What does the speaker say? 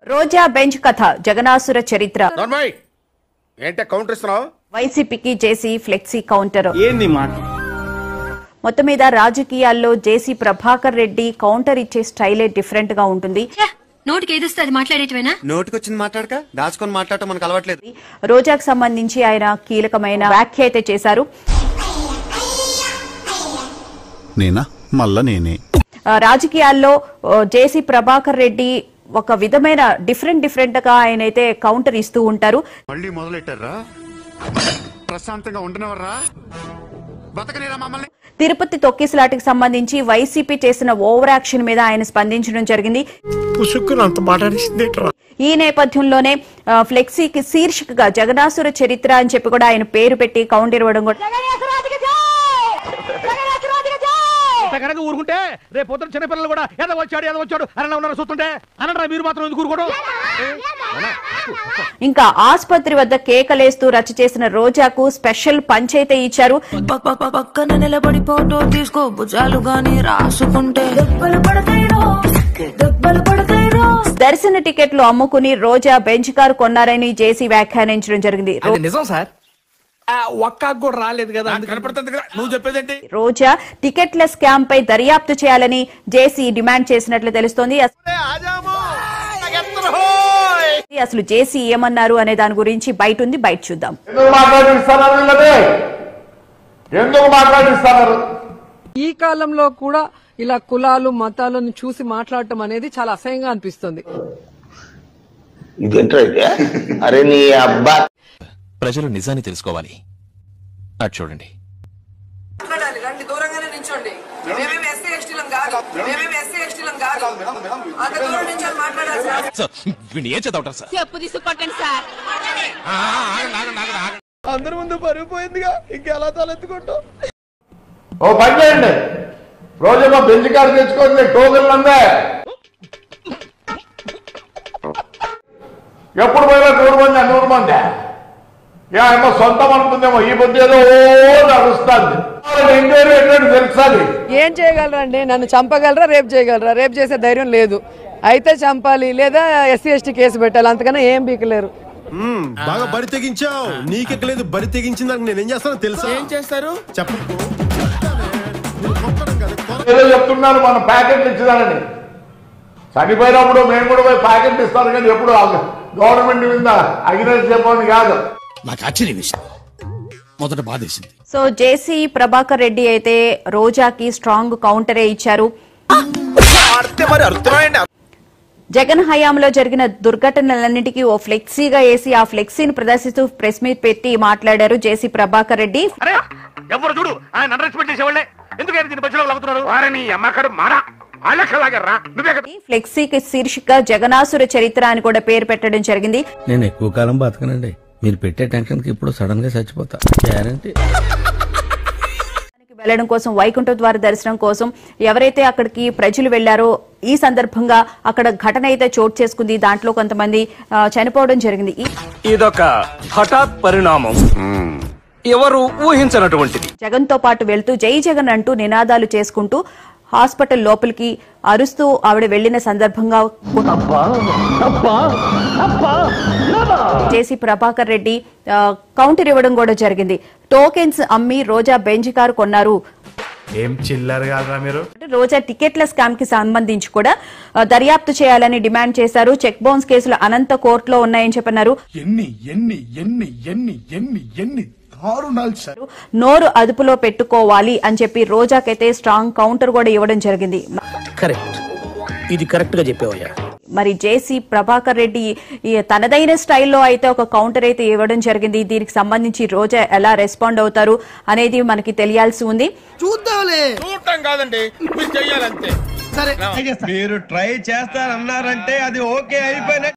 రోజా bench కథ జగనాసుర చరిత్ర ఏంటే కౌంటర్ ఇస్తున్నావు? వైసీపీకి జేసీ ఫ్లెక్సీ కౌంటర్. ఏంది మాట? మొత్తం మీద రాజకీయాల్లో జేసీ ప్రభాకర్ రెడ్డి కౌంటర్ ఇచ్చే స్టైలే డిఫరెంట్ గా ఉంటుంది. నోటికి ఏదొస్తే అది మాట్లాడేటివేనా? నోటికొచ్చింది మాట్లాడక దాచుకొని మాట్లాడటం మనకు అలవాట్లేదు. రోజాకు సంబంధించి ఆయన కీలకమైన వ్యాఖ్య అయితే చేశారు. రాజకీయాల్లో జేసీ ప్రభాకర్ రెడ్డి ఒక విధమైన డిఫరెంట్ గా ఆయన అయితే కౌంటర్ ఇస్తూ ఉంటారు. మళ్ళీ మొదలెట్టారా? ప్రశాంతంగా ఉండనవర్రా? బతకనేరా మమ్మల్ని? తిరుపతి తొక్కిసలాటకు సంబంధించి వైసీపీ చేసిన ఓవర్ యాక్షన్ మీద ఆయన స్పందించడం జరిగింది. ఈ నేపథ్యంలోనే ఫ్లెక్సీకి శీర్షికగా జగనాసుర చరిత్ర అని చెప్పి కూడా ఆయన పేరు పెట్టి కౌంటర్ ఇవ్వడం కూడా. ఊరుకుంటే రేపు పొద్దున చిన్నపిల్లలు కూడా ఏదో వచ్చాడు అలా ఉన్నారు చూస్తుంటే అనరా మీరు మాత్రం ఎందుకు ఊరుకోవడం? ఇంకా ఆసుపత్రి వద్ద కేకలేస్తూ రచ్చ చేసిన రోజాకు స్పెషల్ పంచైతే ఇచ్చారు. పక్కన నిలబడి ఫోటో తీసుకో భుజాలు గాని రాసుకుంటే దర్శన టికెట్లు అమ్ముకుని రోజా బెంచ్ కారు కొన్నారని జేసీ వ్యాఖ్యానించడం జరిగింది. నిజం సార్, ఒక్కకు కూడా రాలేదు కదా, కనపడుతుంది కదా నువ్వు చెప్పేదేంటి? రోజా టికెట్ల స్కామ్ పై దర్యాప్తు చేయాలని జేసీ డిమాండ్ చేసినట్లు తెలుస్తోంది. అసలు జేసీ ఏమన్నారు అనే దాని గురించి బయట ఉంది, బయట చూద్దాం. ఎందుకు మాట్లాడిస్తున్నారు? ఈ కాలంలో కూడా ఇలా కులాలు మతాలను చూసి మాట్లాడటం అనేది చాలా అసహ్యంగా అనిపిస్తుంది. అరే నీ అబ్బా, ప్రజలు నిజాన్ని తెలుసుకోవాలి. అటు చూడండి. దూరంగానే నిల్చోండి. మేమేమి ఎస్సీ ఎస్టీలం కాదు, మేమేమి ఎస్సీ ఎస్టీలం కాదు. అంత దూరం నుంచి మాట్లాడాలి సార్. ఏం చదవటం సార్? చెప్పు తీసుకొట్టండి సార్. అందరి ముందు పరుగు పోయిందిగా, ఇంకెలా తలెత్తుకుంటాం? ఓ పని చేయండి, రోజుగా బెంచ్ కారు తెచ్చుకోండి, టోకెన్లు అందే. ఎప్పుడు పోయినా 100 మంది ఏమో సొంతం అనుకుందేమో, ఈ బుద్ధి ఏదో నడుస్తుంది. ఎంక్వైరీ ఏంటంటే తెలుసాలి. ఏం చేయగలరండి? నన్ను చంపగలరా, రేపు చేయగలరా? రేపు చేసే ధైర్యం లేదు. అయితే చంపాలి లేదా ఎస్సీ ఎస్టీ కేసు పెట్టాలి, అంతకన్నా ఏం బీకలేరు. బాగా బరి తెగించావు, నీకెక్కలేదు. బరి తెగించిందానికి నేనేం చేస్తానో తెలుసా? ఏం చేస్తారు చెప్పు. ఏదో చెప్తున్నారు మనం ప్యాకెట్లు ఇచ్చేదానని. చనిపోయినప్పుడు మేము కూడా పోయి ప్యాకెట్లు ఇస్తారు, కానీ ఎప్పుడు గవర్నమెంట్ మీద అగ్రెస్ చెప్పని కాదు. నాకు ఆశ్చర్య విషయం, మొదట బాధేసింది. సో జేసీ ప్రభాకర్ రెడ్డి అయితే రోజాకి స్ట్రాంగ్ కౌంటరే ఇచ్చారు. జగన్ హయాంలో జరిగిన దుర్ఘటనలన్నింటికీ ఓ ఫ్లెక్సీగా వేసి ఆ ఫ్లెక్సీని ప్రదర్శిస్తూ ప్రెస్ మీట్ పెట్టి మాట్లాడారు జేసీ ప్రభాకర్ రెడ్డి. ఎవరు చూడు ఆయన రెస్పెక్ట్ చేసేవాళ్ళే ఎందుకు బజ్జలో వారిని అమ్మకడు మారా ఫ్లెక్సీకి శీర్షిక జగనాసుర చరిత్ర అని కూడా పేరు పెట్టడం జరిగింది. నేను ఎక్కువ కాలం బతకనండి, మీరు పెట్టే టెన్షన్ కి ఇప్పుడు సడన్ గా చచ్చిపోతా గ్యారంటీ. వెళ్లడం కోసం వైకుంఠ ద్వార దర్శనం కోసం ఎవరైతే అక్కడికి ప్రజలు వెళ్లారో ఈ సందర్భంగా అక్కడ ఘటన అయితే చోటు చేసుకుంది. దాంట్లో కొంతమంది చనిపోవడం జరిగింది. ఇదొక హఠాత్ పరిణామం, ఎవరు ఊహించినటువంటిది. జగన్ తో పాటు వెళ్తూ జై జగన్ అంటూ నినాదాలు చేసుకుంటూ హాస్పిటల్ లోపలికి అరుస్తూ ఆవిడ వెళ్లిన సందర్భంగా జేసీ ప్రభాకర్ రెడ్డి కౌంటర్ ఇవ్వడం కూడా జరిగింది. టోకెన్స్ అమ్మి రోజా బెంచ్ కారు కొన్నారు. ఏం చిల్లర కాదురా మీరు? రోజా టికెట్ల స్కామ్ కి సంబంధించి కూడా దర్యాప్తు చేయాలని డిమాండ్ చేశారు. చెక్ బౌన్స్ కేసులు అనంత కోర్టులో ఉన్నాయని చెప్పన్నారు. నోరు అదుపులో పెట్టుకోవాలి అని చెప్పి రోజాకైతే స్ట్రాంగ్ కౌంటర్ కూడా ఇవ్వడం జరిగింది. ఇది కరెక్ట్ గా చెప్పేవయ్యా. మరి జేసీ ప్రభాకర్ రెడ్డి తనదైన స్టైల్లో అయితే ఒక కౌంటర్ అయితే ఇవ్వడం జరిగింది. దీనికి సంబంధించి రోజా ఎలా రెస్పాండ్ అవుతారు అనేది మనకి తెలియాల్సి ఉంది. చూడటం కాదండి, మీరు ట్రై చేస్తారన్నారంటే అది ఓకే అయిపోయిన